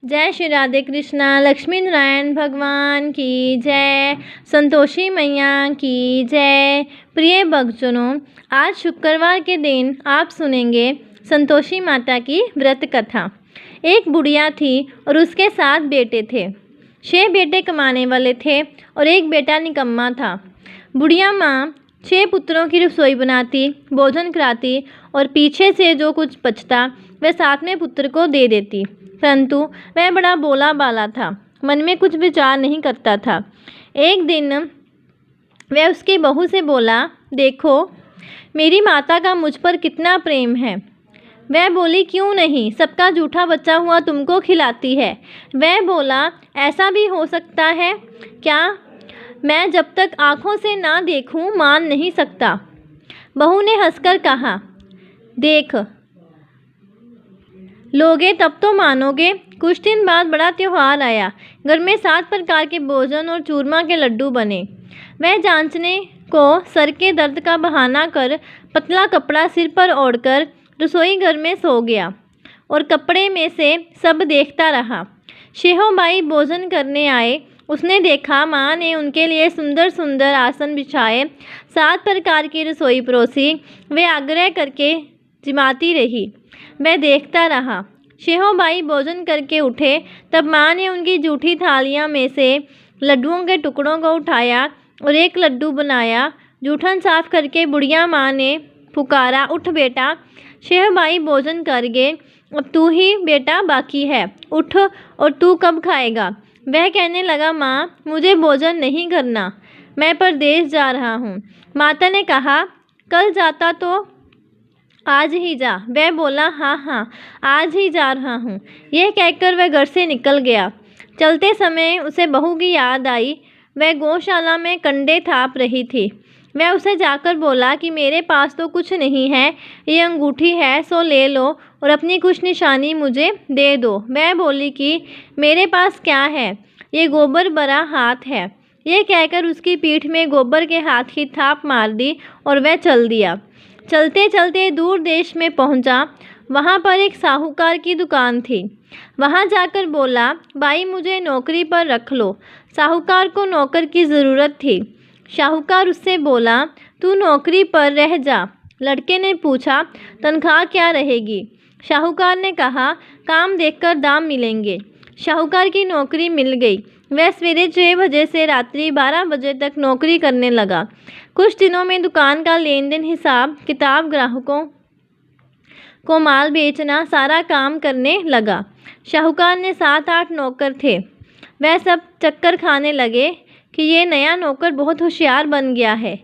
जय श्री राधे कृष्णा। लक्ष्मी नारायण भगवान की जय। संतोषी मैया की जय। प्रिय भक्तजनों, आज शुक्रवार के दिन आप सुनेंगे संतोषी माता की व्रत कथा। एक बुढ़िया थी और उसके 7 बेटे थे। 6 बेटे कमाने वाले थे और एक बेटा निकम्मा था। बुढ़िया माँ 6 पुत्रों की रसोई बनाती, भोजन कराती और पीछे से जो कुछ बचता वह 7वें पुत्र को दे देती। परंतु वह बड़ा भोला भाला था, मन में कुछ विचार नहीं करता था। एक दिन वह उसकी बहू से बोला, देखो मेरी माता का मुझ पर कितना प्रेम है। वह बोली, क्यों नहीं, सबका जूठा बचा हुआ तुमको खिलाती है। वह बोला, ऐसा भी हो सकता है क्या? मैं जब तक आँखों से ना देखूं मान नहीं सकता। बहू ने हंसकर कहा, देख लोगे तब तो मानोगे। कुछ दिन बाद बड़ा त्योहार आया। घर में 7 प्रकार के भोजन और चूरमा के लड्डू बने। वह जांचने को सर के दर्द का बहाना कर पतला कपड़ा सिर पर ओढ़कर रसोई घर में सो गया और कपड़े में से सब देखता रहा। शेहोबाई भोजन करने आए। उसने देखा माँ ने उनके लिए सुंदर सुंदर आसन बिछाए, 7 प्रकार की रसोई परोसी। वे आग्रह करके जिमाती रही। वह देखता रहा। शेहोबाई भोजन करके उठे तब माँ ने उनकी जूठी थालियाँ में से लड्डुओं के टुकड़ों को उठाया और एक लड्डू बनाया। जूठन साफ करके बुढ़िया माँ ने पुकारा, उठ बेटा, शेहोबाई भोजन कर गए, अब तू ही बेटा बाकी है, उठ और तू कब खाएगा? वह कहने लगा, माँ मुझे भोजन नहीं करना, मैं परदेश जा रहा हूँ। माता ने कहा, कल जाता तो आज ही जा। वह बोला, हाँ हाँ आज ही जा रहा हूँ। यह कहकर वह घर से निकल गया। चलते समय उसे बहू की याद आई। वह गौशाला में कंडे थाप रही थी। वह उसे जाकर बोला कि मेरे पास तो कुछ नहीं है, ये अंगूठी है सो ले लो और अपनी कुछ निशानी मुझे दे दो। वह बोली कि मेरे पास क्या है, ये गोबर भरा हाथ है। यह कहकर उसकी पीठ में गोबर के हाथ की थाप मार दी और वह चल दिया। चलते चलते दूर देश में पहुंचा। वहां पर एक साहूकार की दुकान थी। वहां जाकर बोला, भाई मुझे नौकरी पर रख लो। साहूकार को नौकर की ज़रूरत थी। साहूकार उससे बोला, तू नौकरी पर रह जा। लड़के ने पूछा, तनख्वाह क्या रहेगी? साहूकार ने कहा, काम देखकर दाम मिलेंगे। साहूकार की नौकरी मिल गई। वह सवेरे 6 बजे से रात्रि 12 बजे तक नौकरी करने लगा। कुछ दिनों में दुकान का लेन देन, हिसाब किताब, ग्राहकों को माल बेचना, सारा काम करने लगा। साहूकार ने 7-8 नौकर थे। वह सब चक्कर खाने लगे कि ये नया नौकर बहुत होशियार बन गया है।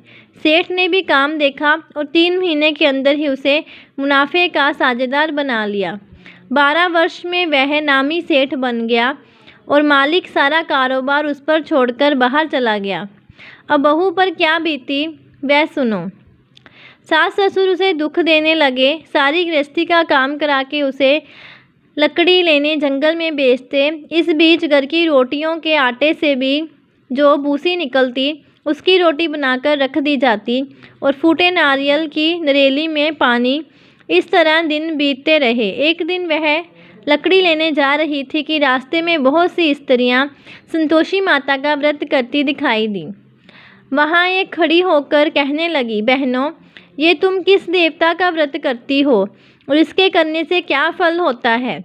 सेठ ने भी काम देखा और 3 महीने के अंदर ही उसे मुनाफे का साझेदार बना लिया। 12 वर्ष में वह नामी सेठ बन गया और मालिक सारा कारोबार उस पर छोड़कर बाहर चला गया। अब बहू पर क्या बीती वह सुनो। सास ससुर उसे दुख देने लगे। सारी गृहस्थी का काम करा के उसे लकड़ी लेने जंगल में बेचते। इस बीच घर की रोटियों के आटे से भी जो भूसी निकलती उसकी रोटी बनाकर रख दी जाती और फूटे नारियल की नरेली में पानी। इस तरह दिन बीतते रहे। एक दिन वह लकड़ी लेने जा रही थी कि रास्ते में बहुत सी स्त्रियां संतोषी माता का व्रत करती दिखाई दी। वहाँ एक खड़ी होकर कहने लगी, बहनों ये तुम किस देवता का व्रत करती हो और इसके करने से क्या फल होता है?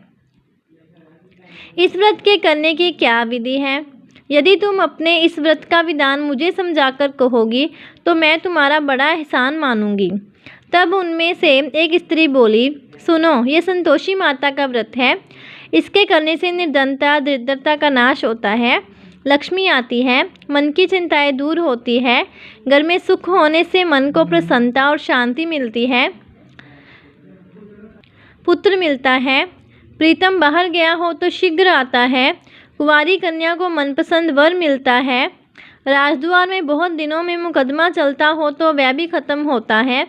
इस व्रत के करने की क्या विधि है? यदि तुम अपने इस व्रत का विधान मुझे समझाकर कहोगी तो मैं तुम्हारा बड़ा एहसान मानूंगी। तब उनमें से एक स्त्री बोली, सुनो, ये संतोषी माता का व्रत है। इसके करने से निर्धनता दरिद्रता का नाश होता है, लक्ष्मी आती है, मन की चिंताएं दूर होती है, घर में सुख होने से मन को प्रसन्नता और शांति मिलती है, पुत्र मिलता है, प्रीतम बाहर गया हो तो शीघ्र आता है, कुंवारी कन्या को मनपसंद वर मिलता है, राजद्वार में बहुत दिनों में मुकदमा चलता हो तो वह भी खत्म होता है,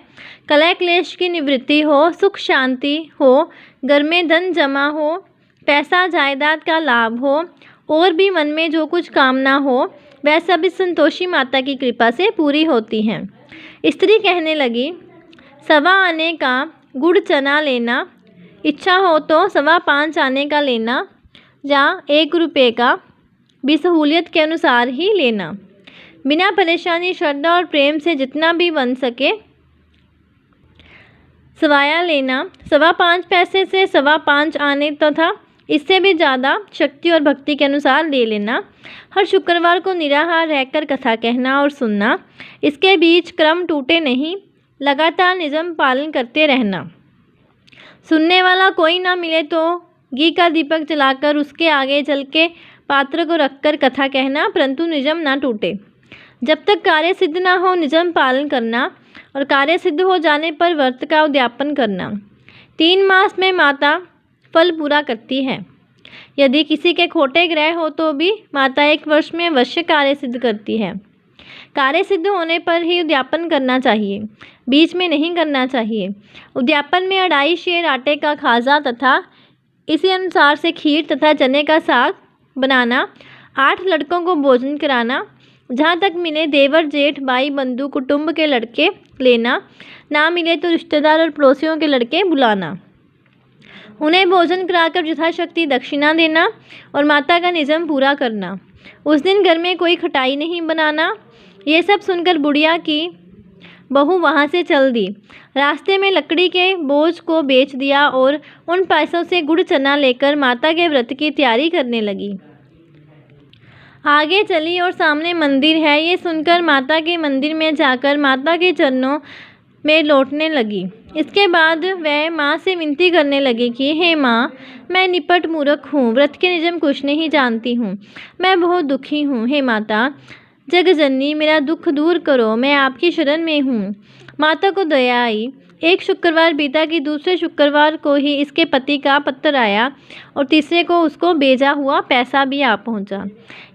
कलह क्लेश की निवृत्ति हो, सुख शांति हो, घर में धन जमा हो, पैसा जायदाद का लाभ हो और भी मन में जो कुछ कामना हो वह सब इस संतोषी माता की कृपा से पूरी होती हैं। स्त्री कहने लगी, 1.25 आने का गुड़ चना लेना, इच्छा हो तो 5.25 आने का लेना, जहाँ 1 रुपये का भी सहूलियत के अनुसार ही लेना। बिना परेशानी, श्रद्धा और प्रेम से जितना भी बन सके सवाया लेना। 5.25 पैसे से 5.25 आने तथा इससे भी ज़्यादा शक्ति और भक्ति के अनुसार ले लेना। हर शुक्रवार को निराहार रहकर कथा कहना और सुनना। इसके बीच क्रम टूटे नहीं, लगातार नियम पालन करते रहना। सुनने वाला कोई ना मिले तो घी का दीपक जलाकर उसके आगे जल के पात्र को रखकर कथा कहना, परंतु नियम ना टूटे। जब तक कार्य सिद्ध ना हो नियम पालन करना और कार्य सिद्ध हो जाने पर व्रत का उद्यापन करना। 3 मास में माता फल पूरा करती है। यदि किसी के खोटे ग्रह हो तो भी माता 1 वर्ष में अवश्य कार्य सिद्ध करती है। कार्य सिद्ध होने पर ही उद्यापन करना चाहिए, बीच में नहीं करना चाहिए। उद्यापन में 2.5 शेर आटे का खाजा तथा इसी अनुसार से खीर तथा चने का साग बनाना। 8 लड़कों को भोजन कराना। जहाँ तक मिले देवर, जेठ, भाई, बंधु, कुटुंब के लड़के लेना। ना मिले तो रिश्तेदार और पड़ोसियों के लड़के बुलाना। उन्हें भोजन कराकर यथाशक्ति दक्षिणा देना और माता का नियम पूरा करना। उस दिन घर में कोई खटाई नहीं बनाना। ये सब सुनकर बुढ़िया की बहू वहाँ से चल दी। रास्ते में लकड़ी के बोझ को बेच दिया और उन पैसों से गुड़ चना लेकर माता के व्रत की तैयारी करने लगी। आगे चली और सामने मंदिर है, ये सुनकर माता के मंदिर में जाकर माता के चरणों में लौटने लगी। इसके बाद वह माँ से विनती करने लगी कि हे माँ, मैं निपट मूर्ख हूँ, व्रत के नियम कुछ नहीं जानती हूँ, मैं बहुत दुखी हूँ। हे माता जगजननी, मेरा दुख दूर करो, मैं आपकी शरण में हूँ। माता को दया आई। एक शुक्रवार बीता कि दूसरे शुक्रवार को ही इसके पति का पत्र आया और तीसरे को उसको भेजा हुआ पैसा भी आ पहुँचा।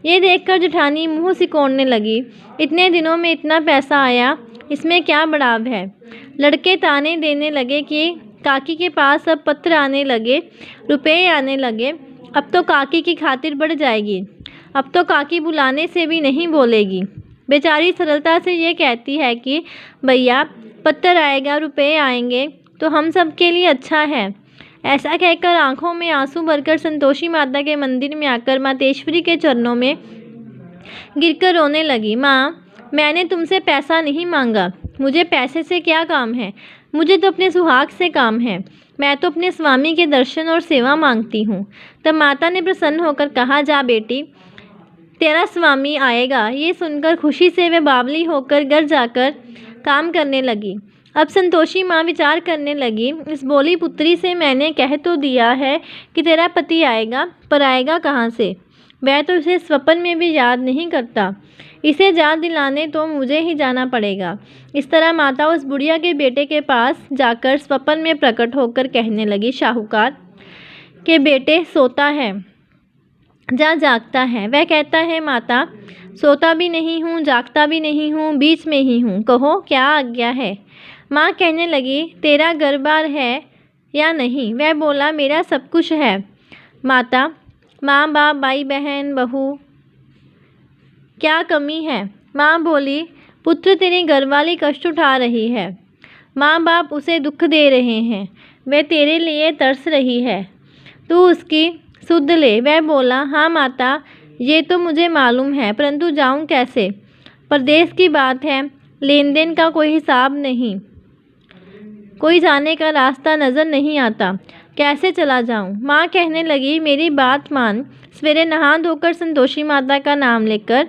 ये देखकर जेठानी मुँह सिकोड़ने लगी। इतने दिनों में इतना पैसा आया, इसमें क्या बढ़ाव है। लड़के ताने देने लगे कि काकी के पास अब पत्र आने लगे, रुपए आने लगे, अब तो काकी की खातिर बढ़ जाएगी, अब तो काकी बुलाने से भी नहीं बोलेगी। बेचारी सरलता से ये कहती है कि भैया पत्र आएगा, रुपए आएंगे तो हम सब के लिए अच्छा है। ऐसा कहकर आंखों में आंसू भरकर संतोषी माता के मंदिर में आकर मातेश्वरी के चरणों में गिरकर रोने लगी। माँ, मैंने तुमसे पैसा नहीं मांगा, मुझे पैसे से क्या काम है, मुझे तो अपने सुहाग से काम है, मैं तो अपने स्वामी के दर्शन और सेवा मांगती हूँ। तब माता ने प्रसन्न होकर कहा, जा बेटी, तेरा स्वामी आएगा। ये सुनकर खुशी से वे बावली होकर घर जाकर काम करने लगी। अब संतोषी माँ विचार करने लगी, इस बोली पुत्री से मैंने कह तो दिया है कि तेरा पति आएगा, पर आएगा कहाँ से। वह तो इसे स्वप्न में भी याद नहीं करता, इसे याद दिलाने तो मुझे ही जाना पड़ेगा। इस तरह माता उस बुढ़िया के बेटे के पास जाकर स्वप्न में प्रकट होकर कहने लगी, शाहूकार के बेटे सोता है, जा जागता है। वह कहता है, माता सोता भी नहीं हूँ, जागता भी नहीं हूँ, बीच में ही हूँ, कहो क्या आज्ञा है। माँ कहने लगी, तेरा घर बार है या नहीं। वह बोला, मेरा सब कुछ है माता, माँ बाप, भाई बहन, बहू, क्या कमी है। माँ बोली, पुत्र तेरी घरवाली कष्ट उठा रही है, माँ बाप उसे दुख दे रहे हैं, वह तेरे लिए तरस रही है, तू उसकी सुध ले। वह बोला, हाँ माता, ये तो मुझे मालूम है, परंतु जाऊँ कैसे। परदेश की बात है, लेन देन का कोई हिसाब नहीं, कोई जाने का रास्ता नज़र नहीं आता, कैसे चला जाऊँ। माँ कहने लगी, मेरी बात मान, सवेरे नहा धोकर संतोषी माता का नाम लेकर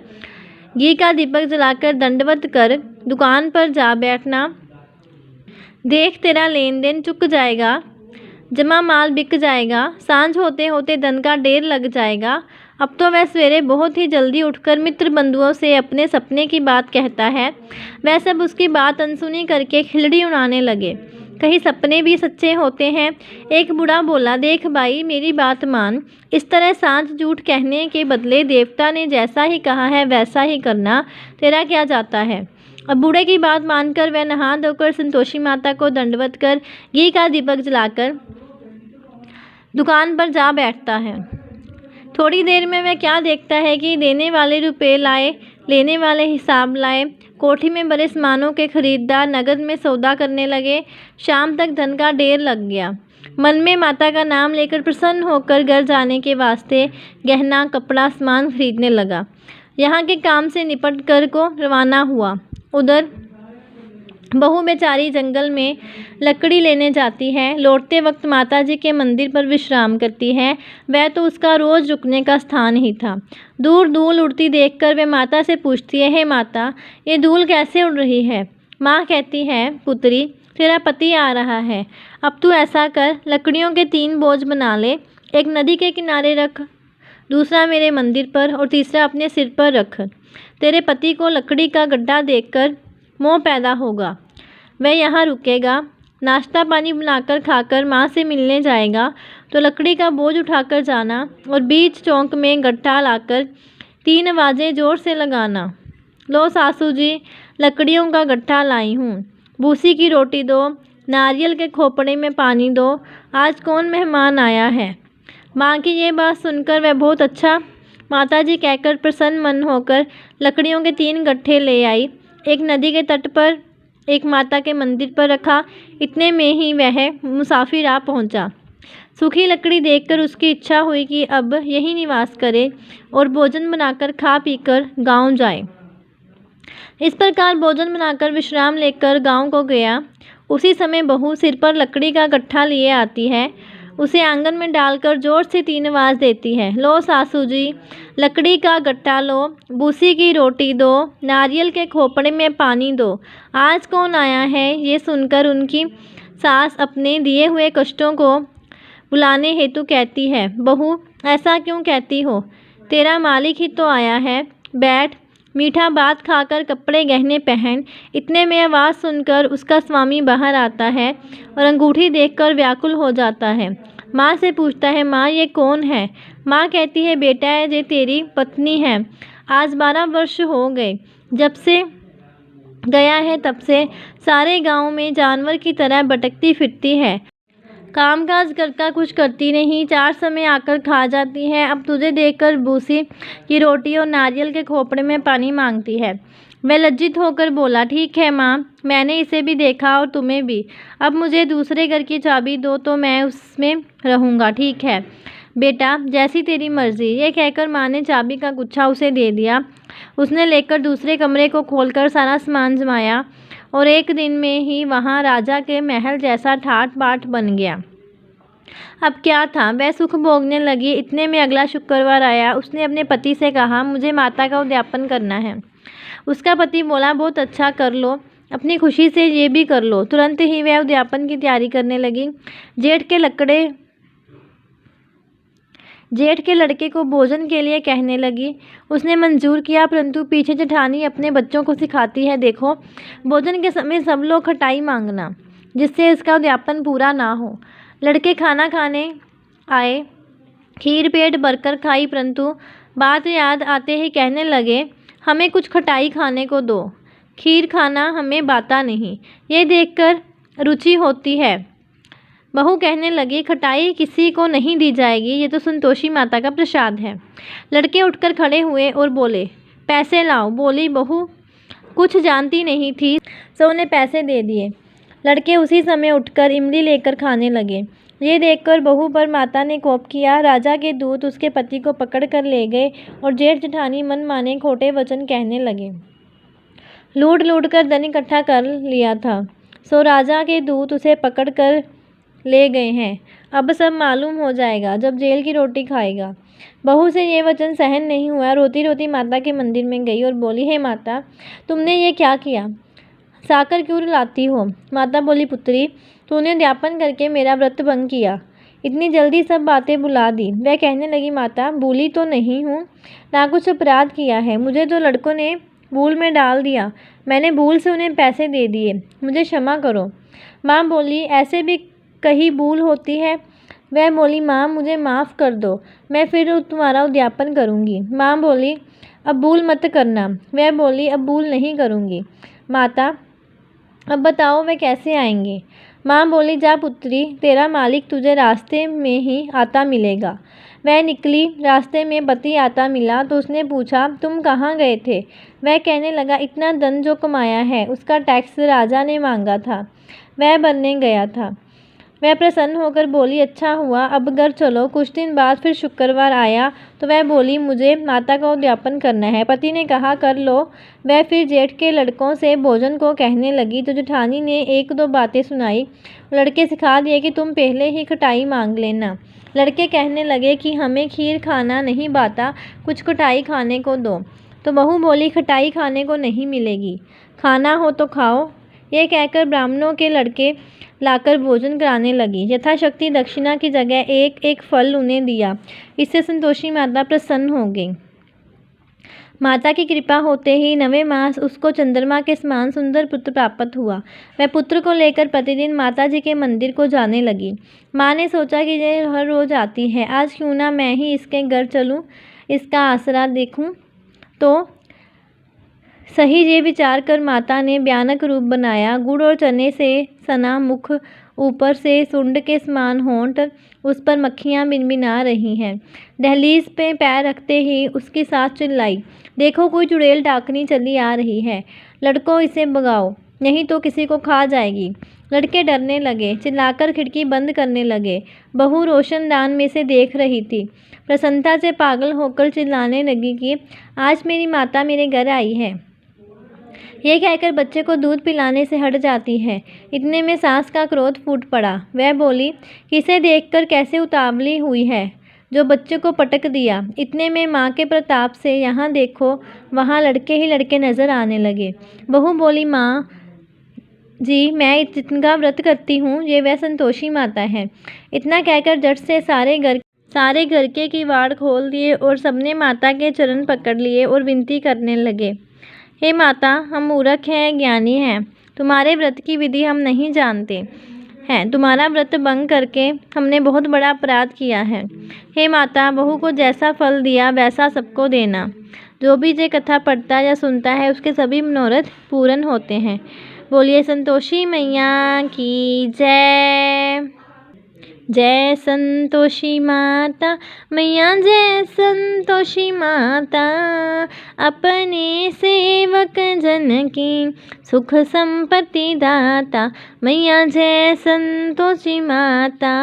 घी का दीपक जलाकर दंडवत कर दुकान पर जा बैठना। देख तेरा लेन देन चुक जाएगा, जमा माल बिक जाएगा, सांझ होते होते धन का ढेर लग जाएगा। अब तो वह सवेरे बहुत ही जल्दी उठकर मित्र बंधुओं से अपने सपने की बात कहता है। वह सब उसकी बात अनसुनी करके खिलड़ी उड़ाने लगे। कहीं सपने भी सच्चे होते हैं। एक बूढ़ा बोला, देख भाई, मेरी बात मान, इस तरह सांझ झूठ कहने के बदले देवता ने जैसा ही कहा है वैसा ही करना, तेरा क्या जाता है। अब बूढ़े की बात मानकर वह नहा धोकर संतोषी माता को दंडवत कर घी का दीपक जलाकर दुकान पर जा बैठता है। थोड़ी देर में वह क्या देखता है कि देने वाले रुपए लाए, लेने वाले हिसाब लाए। कोठी में बड़े सामानों के खरीदार नगद में सौदा करने लगे। शाम तक धन का ढेर लग गया। मन में माता का नाम लेकर प्रसन्न होकर घर जाने के वास्ते गहना कपड़ा सामान खरीदने लगा। यहाँ के काम से निपट कर को रवाना हुआ। उधर बहू बेचारी जंगल में लकड़ी लेने जाती है। लौटते वक्त माता जी के मंदिर पर विश्राम करती है। वह तो उसका रोज़ रुकने का स्थान ही था। दूर धूल उड़ती देखकर वह माता से पूछती है, हे माता, ये धूल कैसे उड़ रही है? माँ कहती है, पुत्री, तेरा पति आ रहा है। अब तू ऐसा कर, लकड़ियों के 3 बोझ बना ले। एक नदी के किनारे रख, दूसरा मेरे मंदिर पर और तीसरा अपने सिर पर रख। तेरे पति को लकड़ी का गड्ढा देखकर मोह पैदा होगा। वह यहाँ रुकेगा, नाश्ता पानी बनाकर खाकर माँ से मिलने जाएगा तो लकड़ी का बोझ उठाकर जाना और बीच चौक में गड्ढा लाकर 3 आवाज़ें ज़ोर से लगाना। लो सासू जी, लकड़ियों का गड्ढा लाई हूँ। भूसी की रोटी दो, नारियल के खोपड़े में पानी दो। आज कौन मेहमान आया है? माँ की ये बात सुनकर वह बहुत अच्छा माताजी कहकर प्रसन्न मन होकर लकड़ियों के 3 गट्ठे ले आई। एक नदी के तट पर, एक माता के मंदिर पर रखा। इतने में ही वह मुसाफिर आ पहुंचा। सूखी लकड़ी देखकर उसकी इच्छा हुई कि अब यहीं निवास करे और भोजन बनाकर खा पीकर गांव जाए। इस प्रकार भोजन बनाकर विश्राम लेकर गांव को गया। उसी समय बहू सिर पर लकड़ी का गट्ठा लिए आती है। उसे आंगन में डालकर जोर से 3 आवाज़ देती है। लो सासू जी, लकड़ी का गट्ठा लो, भूसी की रोटी दो, नारियल के खोपड़े में पानी दो। आज कौन आया है? ये सुनकर उनकी सास अपने दिए हुए कष्टों को बुलाने हेतु कहती है, बहू, ऐसा क्यों कहती हो? तेरा मालिक ही तो आया है। बैठ, मीठा भात खाकर कपड़े गहने पहन। इतने में आवाज़ सुनकर उसका स्वामी बाहर आता है और अंगूठी देखकर व्याकुल हो जाता है। माँ से पूछता है, माँ, ये कौन है? माँ कहती है, बेटा, ये तेरी पत्नी है। आज 12 वर्ष हो गए जब से गया है, तब से सारे गांव में जानवर की तरह भटकती फिरती है। कामकाज करता कुछ करती नहीं, 4 समय आकर खा जाती है। अब तुझे देखकर भूसी की रोटी और नारियल के खोपड़े में पानी मांगती है। वह लज्जित होकर बोला, ठीक है माँ, मैंने इसे भी देखा और तुम्हें भी। अब मुझे दूसरे घर की चाबी दो तो मैं उसमें रहूँगा। ठीक है बेटा, जैसी तेरी मर्जी। ये कहकर माँ ने चाबी का गुच्छा उसे दे दिया। उसने लेकर दूसरे कमरे को खोलकर सारा सामान जमाया और एक दिन में ही वहाँ राजा के महल जैसा ठाट बाट बन गया। अब क्या था, वह सुख भोगने लगी। इतने में अगला शुक्रवार आया। उसने अपने पति से कहा, मुझे माता का उद्यापन करना है। उसका पति बोला, बहुत अच्छा, कर लो, अपनी खुशी से ये भी कर लो। तुरंत ही वह उद्यापन की तैयारी करने लगी। जेठ के लड़के को भोजन के लिए कहने लगी। उसने मंजूर किया, परंतु पीछे जेठानी अपने बच्चों को सिखाती है, देखो, भोजन के समय सब लोग खटाई मांगना, जिससे इसका उद्यापन पूरा ना हो। लड़के खाना खाने आए, खीर पेट भरकर खाई, परंतु बात याद आते ही कहने लगे, हमें कुछ खटाई खाने को दो, खीर खाना हमें बाता नहीं। ये देखकर रुचि होती है। बहू कहने लगी, खटाई किसी को नहीं दी जाएगी, ये तो संतोषी माता का प्रसाद है। लड़के उठकर खड़े हुए और बोले, पैसे लाओ। बोली बहू कुछ जानती नहीं थी, सो उन्हें पैसे दे दिए। लड़के उसी समय उठकर इमली लेकर खाने लगे। ये देखकर बहू पर माता ने कोप किया। राजा के दूत उसके पति को पकड़ कर ले गए और जेठ जेठानी मन माने खोटे वचन कहने लगे। लूट लूट कर धन इकट्ठा कर लिया था, सो राजा के दूत उसे पकड़ कर ले गए हैं। अब सब मालूम हो जाएगा जब जेल की रोटी खाएगा। बहू से ये वचन सहन नहीं हुआ। रोती रोती माता के मंदिर में गई और बोली, हे माता, तुमने ये क्या किया? साकर क्यों रुलाती हो? माता बोली, पुत्री, तूने उद्यापन करके मेरा व्रत भंग किया, इतनी जल्दी सब बातें भुला दी। वह कहने लगी, माता, भूली तो नहीं हूँ, ना कुछ अपराध किया है। मुझे तो लड़कों ने भूल में डाल दिया, मैंने भूल से उन्हें पैसे दे दिए, मुझे क्षमा करो। माँ बोली, ऐसे भी कहीं भूल होती है? वह बोली, माँ, मुझे माफ़ कर दो, मैं फिर तुम्हारा उद्यापन करूँगी। माँ बोली, अब भूल मत करना। वह बोली, अब भूल नहीं करूँगी। माता, अब बताओ वे कैसे आएंगे? माँ बोली, जा पुत्री, तेरा मालिक तुझे रास्ते में ही आता मिलेगा। वह निकली। रास्ते में पति आता मिला तो उसने पूछा, तुम कहाँ गए थे? वह कहने लगा, इतना धन जो कमाया है उसका टैक्स राजा ने मांगा था, वह भरने गया था। वह प्रसन्न होकर बोली, अच्छा हुआ, अब घर चलो। कुछ दिन बाद फिर शुक्रवार आया तो वह बोली, मुझे माता का उद्यापन करना है। पति ने कहा, कर लो। वह फिर जेठ के लड़कों से भोजन को कहने लगी तो जेठानी ने एक दो बातें सुनाई। लड़के सिखा दिए कि तुम पहले ही खटाई मांग लेना। लड़के कहने लगे कि हमें खीर खाना नहीं भाता, कुछ खटाई खाने को दो। तो बहू बोली, खटाई खाने को नहीं मिलेगी, खाना हो तो खाओ। ये कहकर ब्राह्मणों के लड़के लाकर भोजन कराने लगी। यथाशक्ति दक्षिणा की जगह एक एक फल उन्हें दिया। इससे संतोषी माता प्रसन्न हो गई। माता की कृपा होते ही 9वें मास उसको चंद्रमा के समान सुंदर पुत्र प्राप्त हुआ। वह पुत्र को लेकर प्रतिदिन माता जी के मंदिर को जाने लगी। माँ ने सोचा कि ये हर रोज आती है, आज क्यों ना मैं ही इसके घर चलूं, इसका आसरा देखूं। तो सही ये विचार कर माता ने भयानक रूप बनाया। गुड़ और चने से सना मुख, ऊपर से सुंड के समान होंठ, उस पर मक्खियाँ भिनभिना रही हैं। दहलीज पे पैर रखते ही उसकी सास चिल्लाई, देखो कोई चुड़ैल डाकनी चली आ रही है, लड़कों इसे भगाओ, नहीं तो किसी को खा जाएगी। लड़के डरने लगे, चिल्लाकर खिड़की बंद करने लगे। बहू रोशनदान में से देख रही थी। प्रसन्नता से पागल होकर चिल्लाने लगी कि आज मेरी माता मेरे घर आई है। ये कहकर बच्चे को दूध पिलाने से हट जाती है। इतने में सास का क्रोध फूट पड़ा। वह बोली, किसे देखकर कैसे उतावली हुई है, जो बच्चे को पटक दिया। इतने में माँ के प्रताप से यहाँ देखो वहाँ लड़के ही लड़के नजर आने लगे। बहू बोली, माँ जी, मैं जिनका व्रत करती हूँ ये वह संतोषी माता है। इतना कहकर झट से सारे घर के किवाड़ खोल दिए और सबने माता के चरण पकड़ लिए और विनती करने लगे, हे माता, हम मूर्ख हैं, ज्ञानी हैं, तुम्हारे व्रत की विधि हम नहीं जानते हैं। तुम्हारा व्रत भंग करके हमने बहुत बड़ा अपराध किया है। हे माता, बहू को जैसा फल दिया वैसा सबको देना। जो भी ये कथा पढ़ता या सुनता है उसके सभी मनोरथ पूर्ण होते हैं। बोलिए संतोषी मैया की जय। जय संतोषी माता मैया, जय संतोषी माता, अपने सेवक जन की सुख संपत्ति दाता मैया, जय संतोषी माता।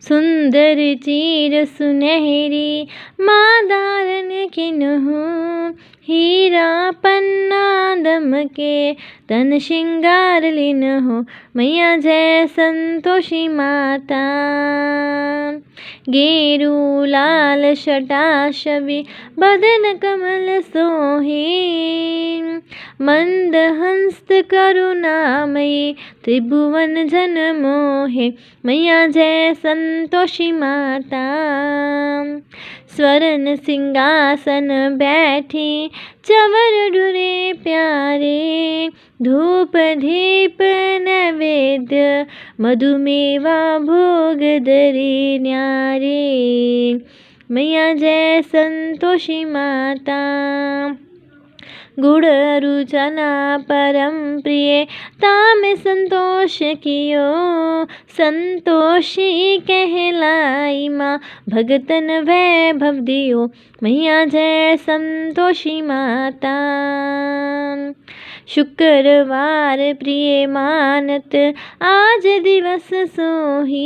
सुंदर चीर सुनहरी माँ धारण किन्हु, हीरा पन्ना दमके तन श्रृंगार लिन्हु मैया, जय संतोषी माता। गेरू लाल शटा छवि बदन कमल सोहे, मंद हंस्त करुणामयी त्रिभुवन जन मोहे मैया, जय संतोषी माता। स्वर्ण सिंहासन बैठी चवर ढुरे प्यारे, धूप दीप नैवेद्य मधुमेवा भोग धरे न्यारे मैया, जय संतोषी माता। गुड़ रुचना परम प्रिय ताम संतोष कियो, संतोषी कहलाई माँ भगतन वैभव दियो मैया, जय संतोषी माता। शुक्रवार प्रिय मानत आज दिवस सोही,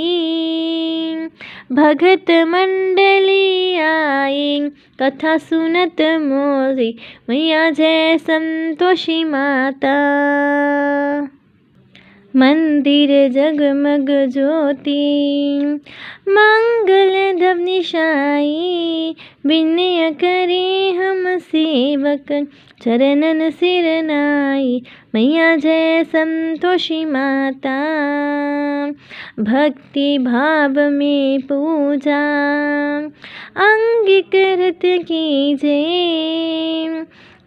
भगत मंडली आई कथा सुनत मोरी मैया, जय संतोषी माता। मंदिर जगमग ज्योति मंगल ध्वनि छाई, विनय करे हम सेवक चरणन सिर नाई मैया, जय संतोषी माता। भक्ति भाव में पूजा अंगीकृत कीजे,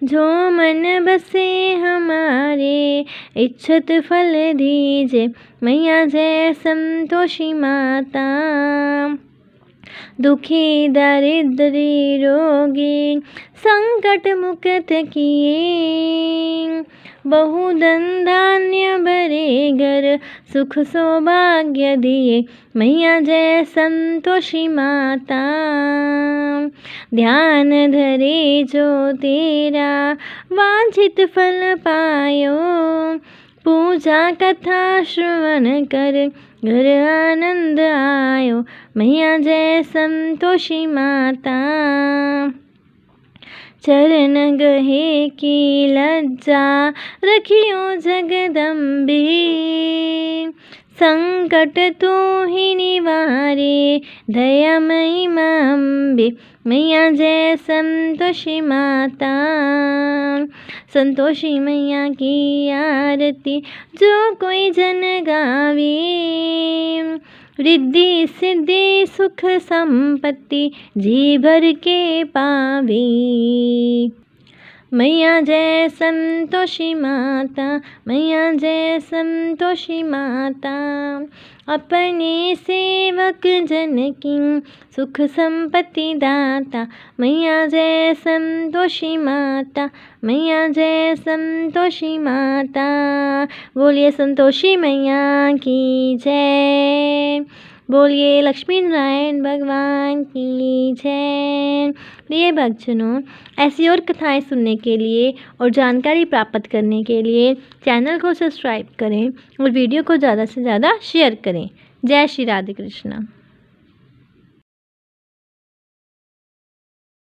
जो मन बसे हमारे इच्छित फल दीजे मैया, जय संतोषी माता। दुखी दरिद्री रोगी संकट मुक्त किए, बहुधन धान्य भरे घर सुख सौभाग्य दिए मैया, जय संतोषी माता। ध्यान धरे जो तेरा वांछित फल पायो, पूजा कथा श्रवण कर घर आनंद आयो, मैया जय संतोषी माता। चरण गहे की लज्जा रखियो जगदम्बे, संकट तू ही निवारे दयामयी माँ अम्बे, मैया जय संतोषी माता। संतोषी मैया की आरती जो कोई जन गावे, रिद्धि सिद्धि सुख संपत्ति जी भर के पावे। मैया जय संतोषी माता, मैया जय संतोषी माता। अपने सेवक जन की सुख संपत्ति दाता, मैया जय संतोषी माता, मैया जय संतोषी माता। बोलिए संतोषी मैया की जय, बोलिए लक्ष्मी नारायण भगवान की जय। प्रिय भक्तजनों, ऐसी और कथाएं सुनने के लिए और जानकारी प्राप्त करने के लिए चैनल को सब्सक्राइब करें और वीडियो को ज़्यादा से ज़्यादा शेयर करें। जय श्री राधे कृष्णा।